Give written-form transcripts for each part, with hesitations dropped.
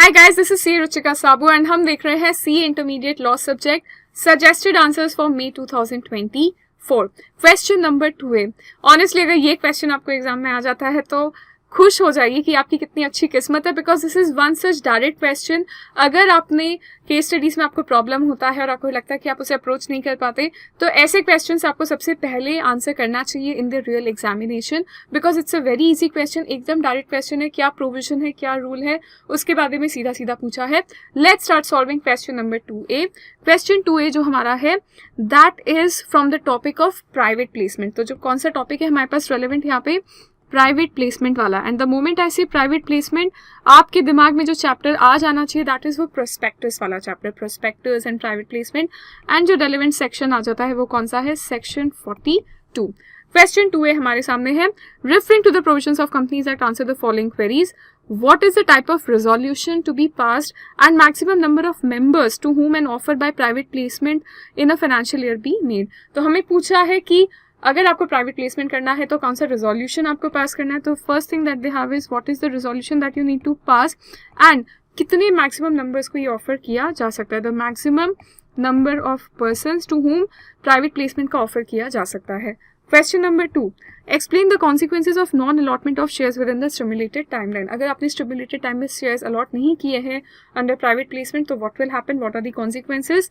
Hi guys, this is C Ruchika Sabu and हम देख रहे हैं C intermediate law subject suggested answers for May 2024। Question number 2A। Honestly अगर ये क्वेश्चन आपको एग्जाम में आ जाता है तो खुश हो जाइए कि आपकी कितनी अच्छी किस्मत है, because this is one such direct question. अगर आपने केस स्टडीज में आपको प्रॉब्लम होता है और आपको लगता है कि आप उसे अप्रोच नहीं कर पाते, तो ऐसे क्वेश्चंस आपको सबसे पहले आंसर करना चाहिए in the real examination, because it's a very easy question. एकदम डायरेक्ट क्वेश्चन है, क्या प्रोविजन है, क्या रूल है, उसके बारे में सीधा सीधा पूछा है। Let's start solving question number 2A। Question 2A जो हमारा है that is from the topic of private placement. तो जो कौन सा टॉपिक है हमारे पास रेलेवेंट यहाँ पे, प्राइवेट प्लेसमेंट वाला। एंड द मोमेंट आई से प्राइवेट प्लेसमेंट, आपके दिमाग में जो चैप्टर आ जाना चाहिए दैट इज वो प्रोस्पेक्टस वाला chapter, prospectus and private placement. And जो रेलेवेंट सेक्शन आ जाता है वो कौन सा है, सेक्शन 42। क्वेश्चन 2A हमारे सामने है, referring to the provisions of companies act answer the following queries. What is the type of resolution to be passed and maximum number of members to whom an offer by private placement in a financial year be made? तो हमें पूछा है कि अगर आपको private placement करना है तो कौन सा रेजोल्यूशन आपको पास करना है। तो first thing that they have is what is the resolution that you need to pass and कितने मैक्सिमम नंबर्स को ये ऑफर किया जा सकता है, the maximum number of persons to whom private placement का ऑफर किया जा सकता है। Question number 2, explain the consequences of non allotment of shares within the stimulated timeline. अगर आपने स्टिमुलेटेड टाइम में शेयर्स अलॉट नहीं किए हैं अंडर प्राइवेट प्लेसमेंट तो what will happen, what are the consequences.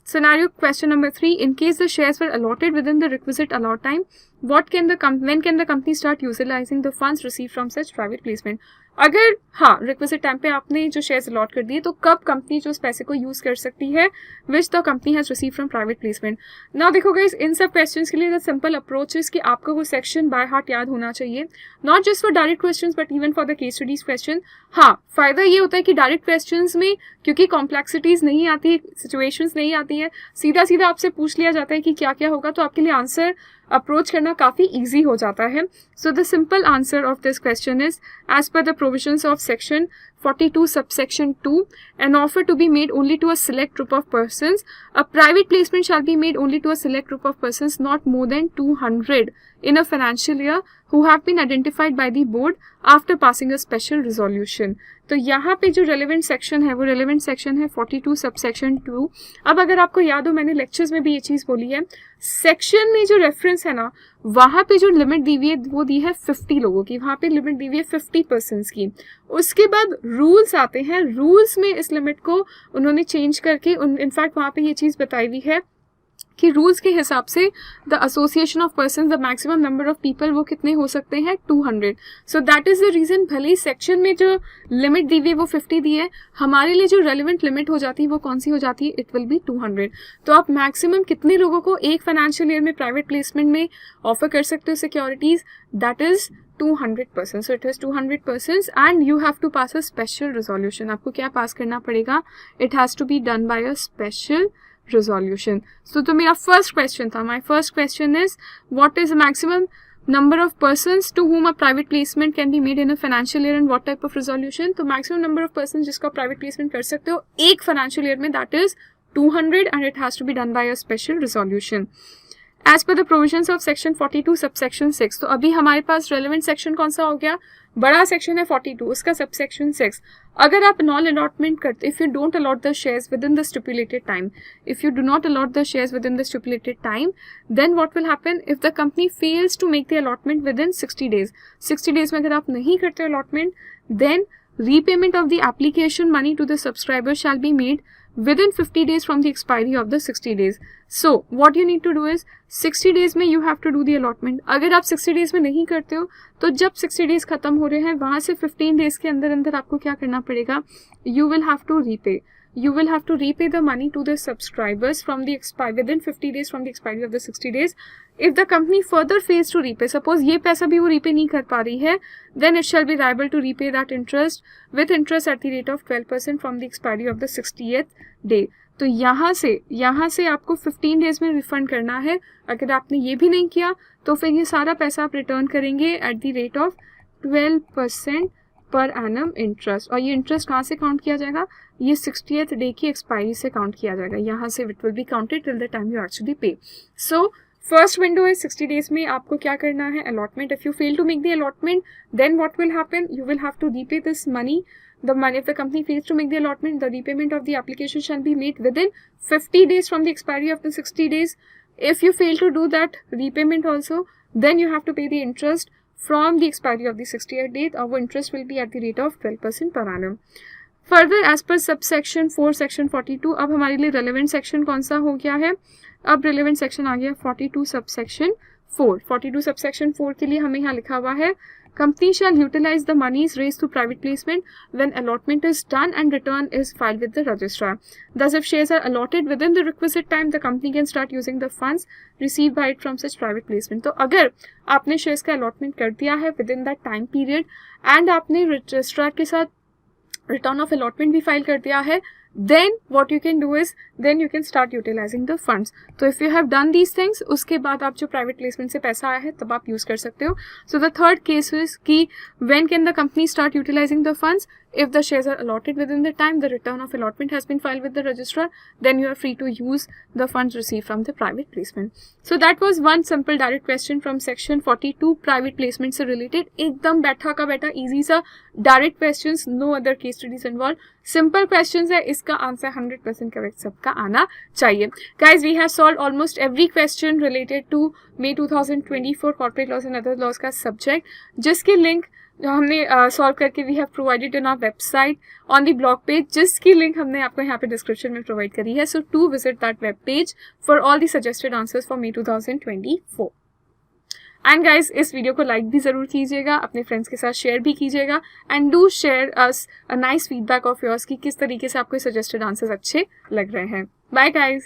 Scenario question number 3, in case the shares were allotted within the requisite allot time, when can the company start utilizing the funds received from such private placement? अगर हाँ requisite time पे आपने जो shares allot कर दिए तो कब company जो उस पैसे को यूज कर सकती है, which the company has receive from private placement. Now देखो गाइस, इन सब क्वेश्चंस के लिए द सिंपल अप्रोच इज कि आपको वो सेक्शन बाय हार्ट याद होना चाहिए, not just for direct questions but even for the case studies question. हाँ, फायदा ये होता है कि डायरेक्ट क्वेश्चंस में क्योंकि कॉम्प्लेक्सिटीज नहीं आती, सिचुएशंस नहीं आती है, सीधा सीधा आपसे पूछ लिया जाता है कि क्या क्या होगा, तो आपके लिए आंसर अप्रोच करना काफी इजी हो जाता है। So the simple answer of this question is as per the provisions of section 42 subsection 2, an offer to be made only to a select group of persons. A private placement shall be made only to a select group of persons, not more than 200 in a financial year, who have been identified by the board after passing a special resolution. तो यहाँ पे जो relevant section है वो relevant section है 42 subsection 2। अब अगर आपको याद हो, मैंने लेक्चर्स में भी ये चीज़ बोली है, सेक्शन में जो रेफरेंस है ना वहाँ पे जो लिमिट दी हुई है वो दी है 50 लोगों की, वहाँ पे लिमिट दी हुई है 50% की। उसके बाद रूल्स आते हैं, रूल्स में इस लिमिट को उन्होंने चेंज करके इनफैक्ट वहाँ पे ये चीज़ बताई हुई है कि रूल्स के हिसाब से the association of person, the maximum number of people वो कितने हो सकते हैं, 200। So that is the reason, भले ही सेक्शन में जो लिमिट दी हुई है वो 50 दी है, हमारे लिए जो रेलिवेंट लिमिट हो जाती है वो कौन सी हो जाती है, इट विल बी 200। तो आप मैक्सिमम कितने लोगों को एक फाइनेंशियल ईयर में प्राइवेट प्लेसमेंट में ऑफर कर सकते हो securities, that is 200%. So it is 200% and you have to pass a special resolution. आपको क्या पास करना पड़ेगा, it has to be done by a special resolution. So तो मेरा first question था, my first question is what is the maximum number of persons to whom a private placement can be made in a financial year and what type of resolution। तो maximum number of persons जिसका private placement कर सकते हो एक financial year में, that is 200 and it has to be done by a special resolution. As per the provisions of section 42 subsection 6, तो अभी हमारे पास relevant section कौन सा हो गया, बड़ा सेक्शन है 42, उसका सबसेक्शन 6। अगर आप नॉन अलॉटमेंट करते, if you don't allot the shares within the stipulated time, if you do not allot the shares within the stipulated time, then what will happen, if the company fails to make the allotment within 60 days, 60 days में अगर आप नहीं करते allotment, then repayment of the application money to the subscriber shall be made within 50 days from the expiry of the 60 days. So what you need to do is 60 days में you have to do the allotment. अगर आप 60 days में नहीं करते हो तो जब 60 days खत्म हो रहे हैं वहाँ से 15 days के अंदर अंदर आपको क्या करना पड़ेगा, you will have to repay. You will have to repay the money to the subscribers from the within 50 days from the expiry of the 60 days. If the company further fails to repay, suppose ये पैसा भी वो repay नहीं कर पा रही है, then it shall be liable to repay that interest with interest at the rate of 12% from the expiry of the 60th day. तो यहाँ से आपको 15 डेज में रिफंड करना है। अगर आपने ये भी नहीं किया तो फिर ये सारा पैसा आप रिटर्न करेंगे at the rate of 12% per annum interest. और ये इंटरेस्ट कहाँ से काउंट किया जाएगा, ये 60th डे की एक्सपायरी से काउंट किया जाएगा, यहाँ से it will be counted till the time you actually pay. So first window है 60 डेज में आपको क्या करना है, allotment. If you fail to make the allotment then what will happen, you will have to repay this money the money, if the company fails to make the allotment, the repayment of the application shall be made within 50 days from the expiry of the 60 days. If you fail to do that repayment also, then you have to pay the interest from the expiry of the 60th date, और वो interest will be at the rate of 12% per annum. Further, as per subsection 4 section 42, अब हमारे लिए relevant section कौन सा हो गया है? अब relevant section आ गया 42 subsection 4. 42 subsection 4 के लिए हमें यहाँ लिखा हुआ है, company shall utilize the monies raised through private placement when allotment is done and return is filed with the registrar. Thus, if shares are allotted within the requisite time, the company can start using the funds received by it from such private placement. तो अगर आपने shares का allotment कर दिया है within that time period and आपने registrar के साथ return of allotment भी file कर दिया है, then what you can do is then you can start utilizing the funds. So if you have done these things, उसके बाद आप जो private placement से पैसा आया है तब आप use कर सकते हो. So the third case is कि when can the company start utilizing the funds? If the shares are allotted within the time the return of allotment has been filed with the registrar, then you are free to use the funds received from the private placement. So that was one simple direct question from section 42 private placement से related. एकदम बैठा का बैठा easy सा direct questions, no other case studies involved. Simple questions है, इसका answer 100% correct सबका आना चाहिए. Guys, we have solved almost every question related to May 2024 corporate laws and other laws का subject, जिसकी link जो हमने सॉल्व करके we have provided in our website on the blog page, जिसकी लिंक हमने आपको यहाँ पे डिस्क्रिप्शन में प्रोवाइड करी है. So to visit that web page for all the suggested answers for May 2024. And guys, इस वीडियो को लाइक भी ज़रूर कीजिएगा, अपने फ्रेंड्स के साथ शेयर भी कीजिएगा, and do share us a nice feedback of yours कि किस तरीके से आपको सजेस्टेड आंसर्स अच्छे लग रहे हैं. Bye guys.